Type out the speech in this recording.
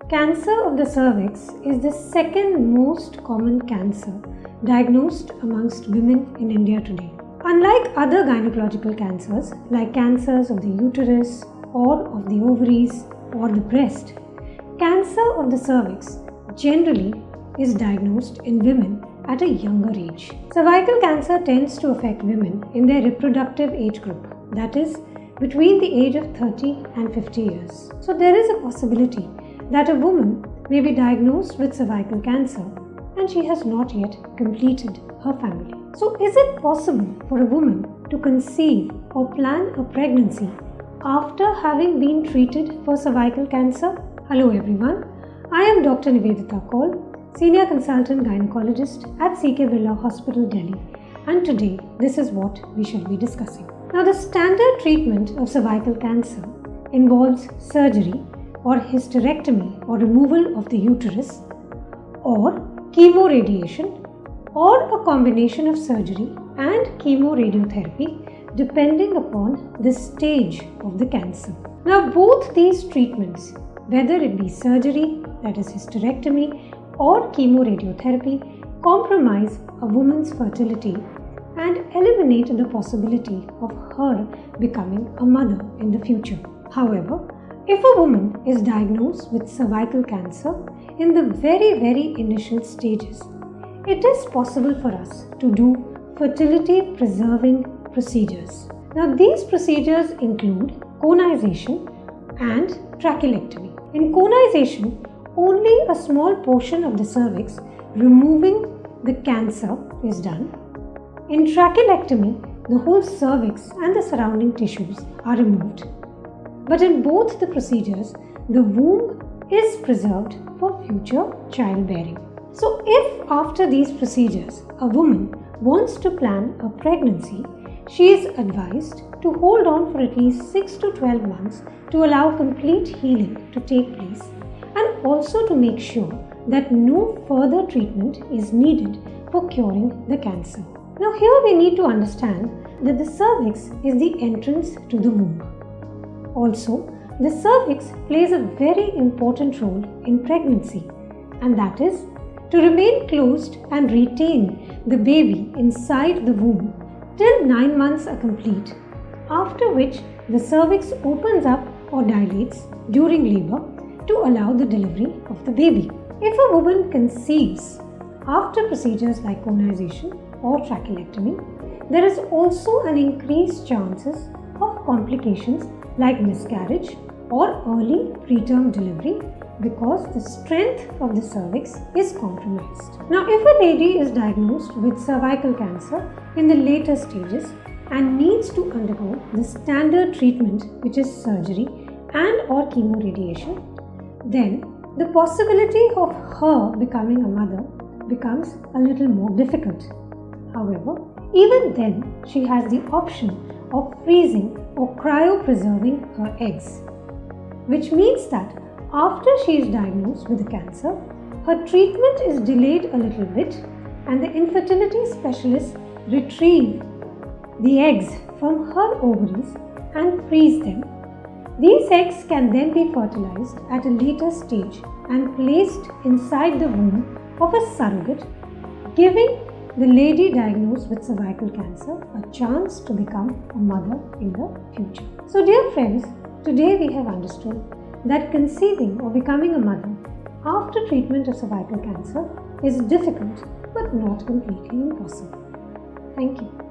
Cancer of the cervix is the second most common cancer diagnosed amongst women in India today. Unlike other gynecological cancers like cancers of the uterus or of the ovaries or the breast, cancer of the cervix generally is diagnosed in women at a younger age. Cervical cancer tends to affect women in their reproductive age group, that is, between the age of 30 and 50 years. So there is a possibility that a woman may be diagnosed with cervical cancer and she has not yet completed her family. So is it possible for a woman to conceive or plan a pregnancy after having been treated for cervical cancer? Hello everyone, I am Dr. Nivedita, Senior Consultant Gynecologist at CK Birla Hospital, Delhi, and today this is what we shall be discussing. Now, the standard treatment of cervical cancer involves surgery or hysterectomy or removal of the uterus, or chemoradiation, or a combination of surgery and chemoradiotherapy depending upon the stage of the cancer. Now, both these treatments, whether it be surgery, that is hysterectomy, or chemoradiotherapy, compromise a woman's fertility and eliminate the possibility of her becoming a mother in the future. However, if a woman is diagnosed with cervical cancer in the very initial stages, it is possible for us to do fertility preserving procedures. Now, these procedures include conization and trachelectomy. In conization, only a small portion of the cervix, removing the cancer, is done. In trachelectomy, the whole cervix and the surrounding tissues are removed. But in both the procedures, the womb is preserved for future childbearing. So if after these procedures a woman wants to plan a pregnancy, she is advised to hold on for at least 6 to 12 months to allow complete healing to take place, and also to make sure that no further treatment is needed for curing the cancer. Now here we need to understand that the cervix is the entrance to the womb. Also, the cervix plays a very important role in pregnancy, and that is to remain closed and retain the baby inside the womb till 9 months are complete, after which the cervix opens up or dilates during labor to allow the delivery of the baby. If a woman conceives after procedures like conization or trachelectomy, there is also an increased chances of complications like miscarriage or early preterm delivery because the strength of the cervix is compromised. Now, if a lady is diagnosed with cervical cancer in the later stages and needs to undergo the standard treatment, which is surgery and or chemoradiation, then the possibility of her becoming a mother becomes a little more difficult. However, even then she has the option of freezing or cryopreserving her eggs, which means that after she is diagnosed with the cancer, her treatment is delayed a little bit and the infertility specialists retrieve the eggs from her ovaries and freeze them. These eggs can then be fertilized at a later stage and placed inside the womb of a surrogate, giving the lady diagnosed with cervical cancer a chance to become a mother in the future. So dear friends, today we have understood that conceiving or becoming a mother after treatment of cervical cancer is difficult but not completely impossible. Thank you.